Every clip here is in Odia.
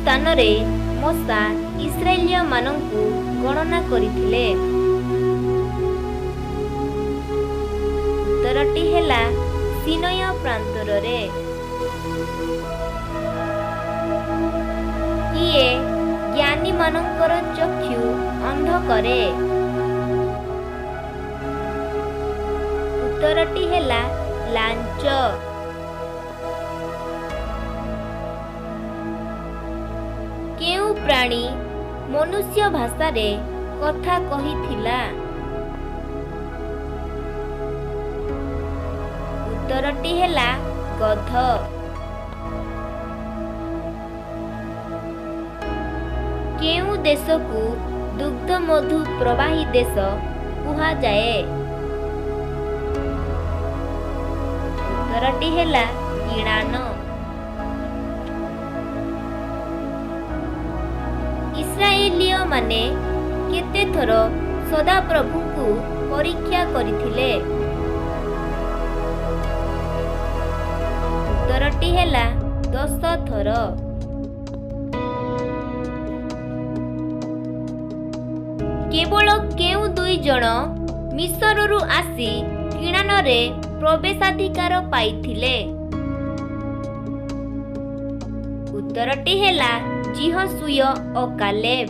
ସ୍ଥାନରେ ମୋଶା ଇସ୍ରାଏଲୀୟମାନଙ୍କୁ ଗଣନା କରିଥିଲେ? ଉତ୍ତରଟି ହେଲା ସିନୟ ପ୍ରାନ୍ତରରେ। କିଏ ଜ୍ଞାନୀମାନଙ୍କର ଚକ୍ଷୁ ଅନ୍ଧ କରେ? ଉତ୍ତରଟି ହେଲା ଲାଞ୍ଚ। କେଉଁ ପ୍ରାଣୀ ମନୁଷ୍ୟ ଭାଷାରେ କଥା କହିଥିଲା? ଉତ୍ତରଟି ହେଲା ଗଧ। କେଉଁ ଦେଶକୁ ଦୁଗ୍ଧ ମଧୁ ପ୍ରବାହୀ ଦେଶ କୁହାଯାଏ? ଉତ୍ତରଟି ହେଲା ଇରାନ। ଇସ୍ରାଏଲୀୟମାନେ କେତେ ଥର ସଦାପ୍ରଭୁଙ୍କୁ ପରୀକ୍ଷା କରିଥିଲେ? ଉତ୍ତରଟି ହେଲା 10 ଥର। କେବଳ କେଉଁ 2 ଜଣ ମିଶରରୁ ଆସି କିଣାନରେ ପ୍ରବେଶାଧିକାର ପାଇଥିଲେ? ଉତ୍ତରଟି ହେଲା ଯିହୋଶୁୟ ଓ କାଲେବ।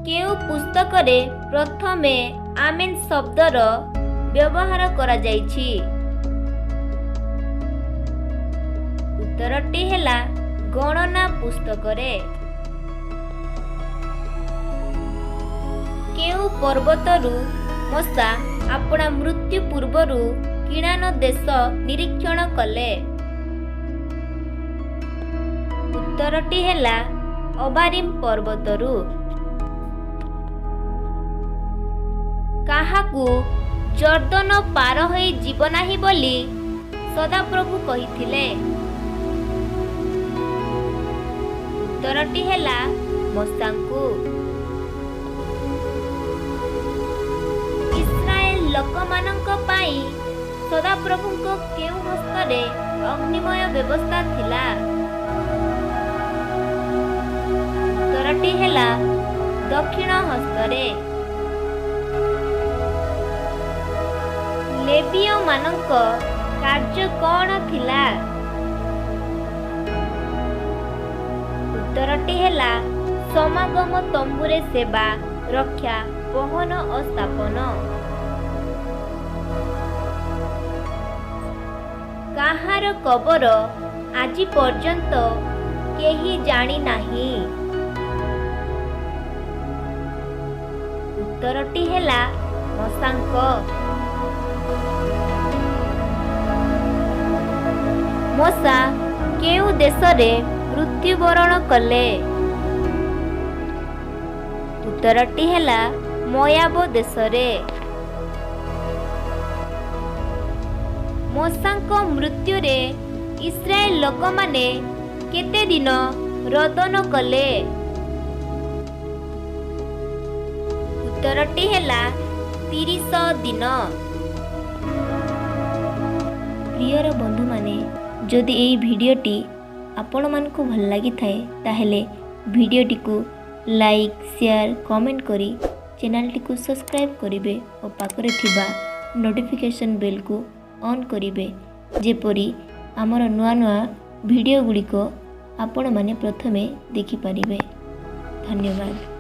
କେଉଁ ପୁସ୍ତକରେ ପ୍ରଥମେ ଆମେନ୍ ଶବ୍ଦର ବ୍ୟବହାର କରାଯାଇଛି? ଉତ୍ତରଟି ହେଲା ଗଣନା ପୁସ୍ତକରେ। କେଉଁ ପର୍ବତରୁ ମୋଶା ଆପଣା ମୃତ୍ୟୁ ପୂର୍ବରୁ କିଣାନ ଦେଶ ନିରୀକ୍ଷଣ କଲେ? ଉତ୍ତରଟି ହେଲା ଅବାରିମ୍ ପର୍ବତରୁ। କାହାକୁ ଜର୍ଦ୍ଦନ ପାର ହୋଇ ଯିବ ନାହିଁ ବୋଲି ସଦାପ୍ରଭୁ କହିଥିଲେ? ଉତ୍ତରଟି ହେଲା ମୋଶାଙ୍କୁ। ଇସ୍ରାଏଲ ଲୋକମାନଙ୍କ ପାଇଁ ସଦାପ୍ରଭୁଙ୍କ କେଉଁ ହସ୍ତରେ ଅଗ୍ନିମୟ ବ୍ୟବସ୍ଥା ଥିଲା? ଉତ୍ତରଟି ହେଲା ଦକ୍ଷିଣ ହସ୍ତରେ। ଲେବୀୟମାନଙ୍କ କାର୍ଯ୍ୟ କ'ଣ ଥିଲା? ଉତ୍ତରଟି ହେଲା ସମାଗମ ତମ୍ବୁରେ ସେବା, ରକ୍ଷା, ପହନ ଓ ସ୍ଥାପନ। କାହାର କବର ଆଜି ପର୍ଯ୍ୟନ୍ତ କେହି ଜାଣି ନାହିଁ? ଉତ୍ତରଟି ହେଲା ମୋଶାଙ୍କ। ମୋଶା କେଉଁ ଦେଶରେ ମୃତ୍ୟୁବରଣ କଲେ? ଉତ୍ତରଟି ହେଲା ମୋୟାବ ଦେଶରେ। ମୋଶାଙ୍କ ମୃତ୍ୟୁରେ ଇସ୍ରାଏଲ ଲୋକମାନେ କେତେ ଦିନ ରୋଦନ କଲେ? ଉତ୍ତରଟି ହେଲା 30 ଦିନ। ପ୍ରିୟର ବନ୍ଧୁମାନେ, ଯଦି ଏହି ଭିଡ଼ିଓଟି ଆପଣମାନଙ୍କୁ ଭଲ ଲାଗିଥାଏ ତାହେଲେ ଭିଡ଼ିଓଟିକୁ ଲାଇକ୍, ସେୟାର, କମେଣ୍ଟ କରି ଚ୍ୟାନେଲଟିକୁ ସବସ୍କ୍ରାଇବ୍ କରିବେ ଓ ପାଖରେ ଥିବା ନୋଟିଫିକେସନ୍ ବେଲ୍କୁ ଅନ୍ କରିବେ, ଯେପରି ଆମର ନୂଆ ନୂଆ ଭିଡ଼ିଓ ଗୁଡ଼ିକ ଆପଣମାନେ ପ୍ରଥମେ ଦେଖିପାରିବେ। ଧନ୍ୟବାଦ।